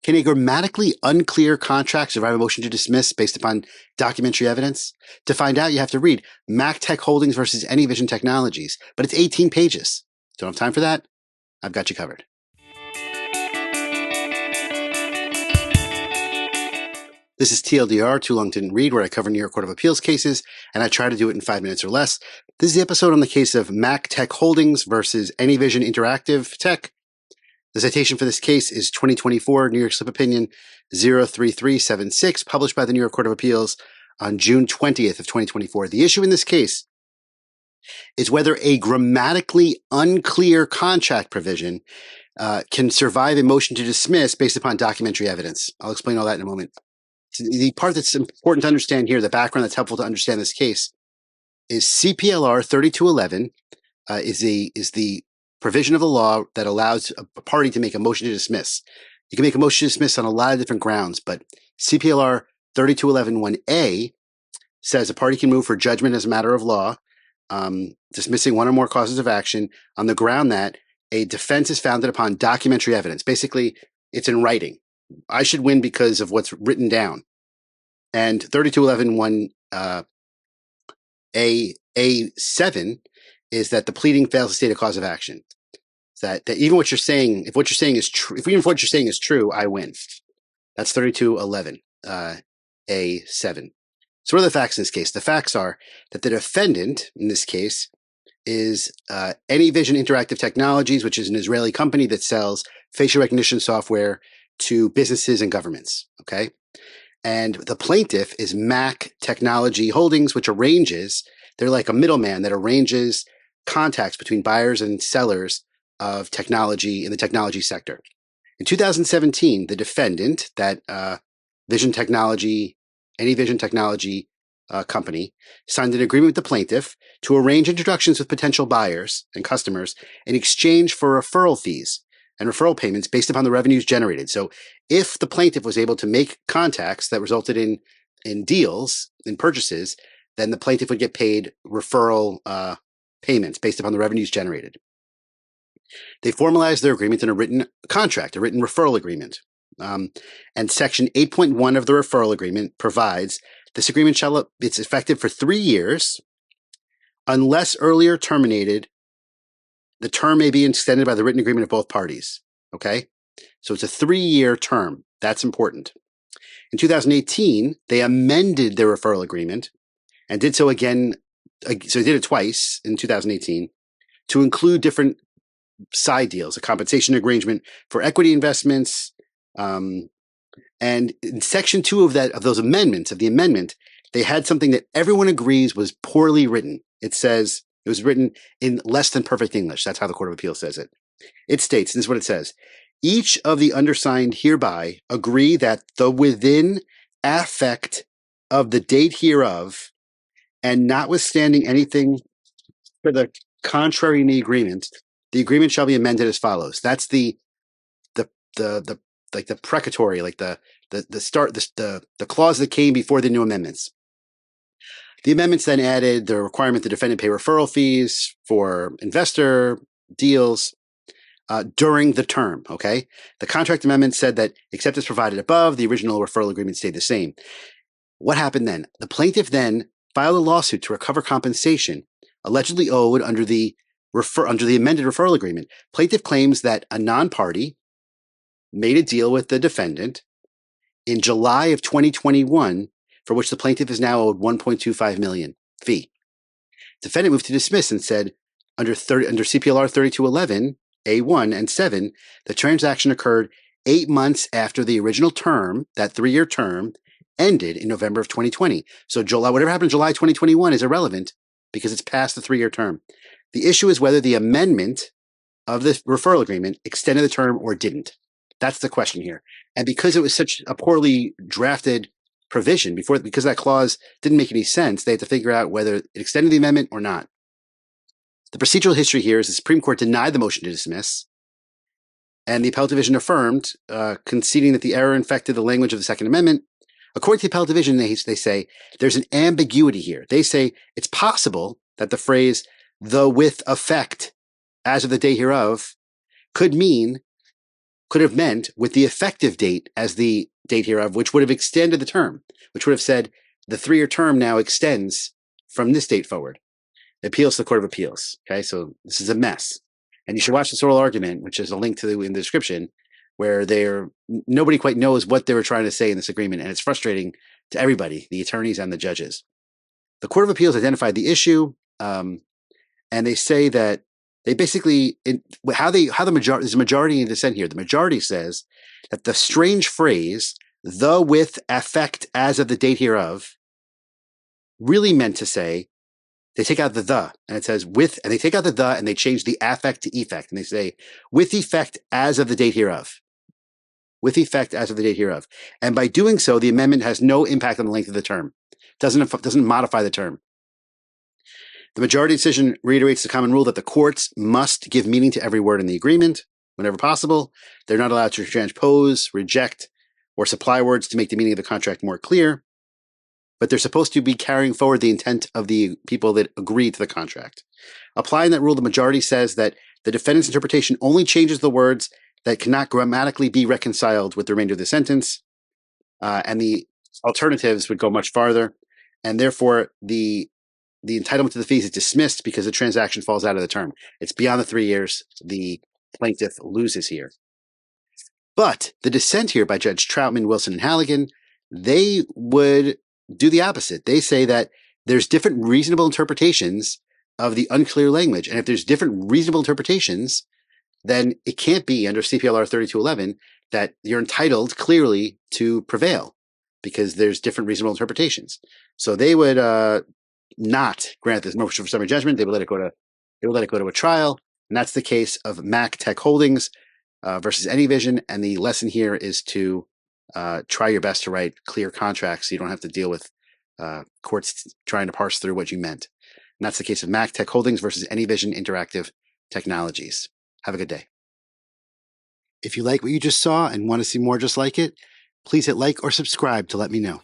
Can a grammatically unclear contract survive a motion to dismiss based upon documentary evidence? To find out, you have to read MAK Tech Holdings versus Anyvision Technologies, but it's 18 pages. Don't have time for that? I've got you covered. This is TLDR, Too Long Didn't Read, where I cover New York Court of Appeals cases, and I try to do it in 5 minutes or less. This is the episode on the case of MAK Tech Holdings versus Anyvision Interactive Tech. The citation for this case is 2024 New York Slip Opinion 03376, published by the New York Court of Appeals on June 20th of 2024. The issue in this case is whether a grammatically unclear contract provision can survive a motion to dismiss based upon documentary evidence. I'll explain all that in a moment. The part that's important to understand here, the background that's helpful to understand this case, is CPLR 3211 is the provision of the law that allows a party to make a motion to dismiss. You can make a motion to dismiss on a lot of different grounds, but CPLR 32111A says a party can move for judgment as a matter of law, dismissing one or more causes of action on the ground that a defense is founded upon documentary evidence. Basically, it's in writing. I should win because of what's written down. And 32111 A7 is that the pleading fails to state a cause of action. That even what you're saying, if what you're saying is true, if even if what you're saying is true, I win. That's 3211 A7. So what are the facts in this case? The facts are that the defendant in this case is Anyvision Interactive Technologies, which is an Israeli company that sells facial recognition software to businesses and governments. Okay. And the plaintiff is MAK Technology Holdings, which arranges, they're like a middleman that arranges contacts between buyers and sellers of technology in the technology sector. In 2017, the defendant, that Anyvision Technology company, signed an agreement with the plaintiff to arrange introductions with potential buyers and customers in exchange for referral fees and referral payments based upon the revenues generated. So if the plaintiff was able to make contacts that resulted in deals, in purchases, then the plaintiff would get paid referral payments based upon the revenues generated. They formalized their agreement in a written contract, a written referral agreement. And Section 8.1 of the referral agreement provides this agreement it's effective for 3 years unless earlier terminated. The term may be extended by the written agreement of both parties. Okay? So it's a 3-year term. That's important. In 2018, they amended their referral agreement and did so again. So they did it twice in 2018 to include different side deals, a compensation arrangement for equity investments. And in Section 2 of the amendment, they had something that everyone agrees was poorly written. It says, it was written in less than perfect English. That's how the Court of Appeal says it. It states, this is what it says: each of the undersigned hereby agree that the within affect of the date hereof, and notwithstanding anything for the contrary in the agreement shall be amended as follows. That's the precatory, like the clause that came before the new amendments. The amendments then added the requirement the defendant pay referral fees for investor deals during the term. Okay, the contract amendment said that except as provided above, the original referral agreement stayed the same. What happened then? The plaintiff then filed a lawsuit to recover compensation allegedly owed under the amended referral agreement. Plaintiff claims that a non-party made a deal with the defendant in July of 2021, for which the plaintiff is now owed $1.25 million fee. Defendant moved to dismiss and said under CPLR 3211 A1 and 7, the transaction occurred 8 months after the original term, that 3-year term, ended in November of 2020. So whatever happened in July 2021 is irrelevant because it's past the 3-year term. The issue is whether the amendment of the referral agreement extended the term or didn't. That's the question here. And because it was such a poorly drafted provision because that clause didn't make any sense, they had to figure out whether it extended the amendment or not. The procedural history here is the Supreme Court denied the motion to dismiss, and the Appellate Division affirmed, conceding that the error infected the language of the Second Amendment. According to the Appellate Division, they say there's an ambiguity here. They say it's possible that the phrase "the with effect as of the day hereof" could mean could have meant with the effective date as the date hereof, which would have extended the term, which would have said the 3-year term now extends from this date forward. It appeals to the Court of Appeals. Okay, so this is a mess. And you should watch this oral argument, which is a link to in the description, where nobody quite knows what they were trying to say in this agreement, and it's frustrating to everybody, the attorneys and the judges. The Court of Appeals identified the issue, and they say that they basically there's a majority in dissent here. The majority says that the strange phrase "the with effect as of the date hereof" really meant to say they take out the, and it says with, and they take out the and they change the affect to effect, and they say with effect as of the date hereof. With effect as of the date hereof. And by doing so, the amendment has no impact on the length of the term. Doesn't modify the term. The majority decision reiterates the common rule that the courts must give meaning to every word in the agreement whenever possible. They're not allowed to transpose, reject, or supply words to make the meaning of the contract more clear, but they're supposed to be carrying forward the intent of the people that agreed to the contract. Applying that rule, the majority says that the defendant's interpretation only changes the words that cannot grammatically be reconciled with the remainder of the sentence, and the alternatives would go much farther, and therefore the entitlement to the fees is dismissed because the transaction falls out of the term. It's beyond the 3 years. The plaintiff loses here. But the dissent here by Judge Troutman, Wilson, and Halligan, they would do the opposite. They say that there's different reasonable interpretations of the unclear language. And if there's different reasonable interpretations, then it can't be under CPLR 3211 that you're entitled clearly to prevail because there's different reasonable interpretations. So they would not grant this motion for summary judgment. They would let it go to a trial. And that's the case of MAK Tech Holdings versus Anyvision. And the lesson here is to try your best to write clear contracts so you don't have to deal with courts trying to parse through what you meant. And that's the case of MAK Tech Holdings versus Anyvision Interactive Technologies. Have a good day. If you like what you just saw and want to see more just like it, please hit like or subscribe to let me know.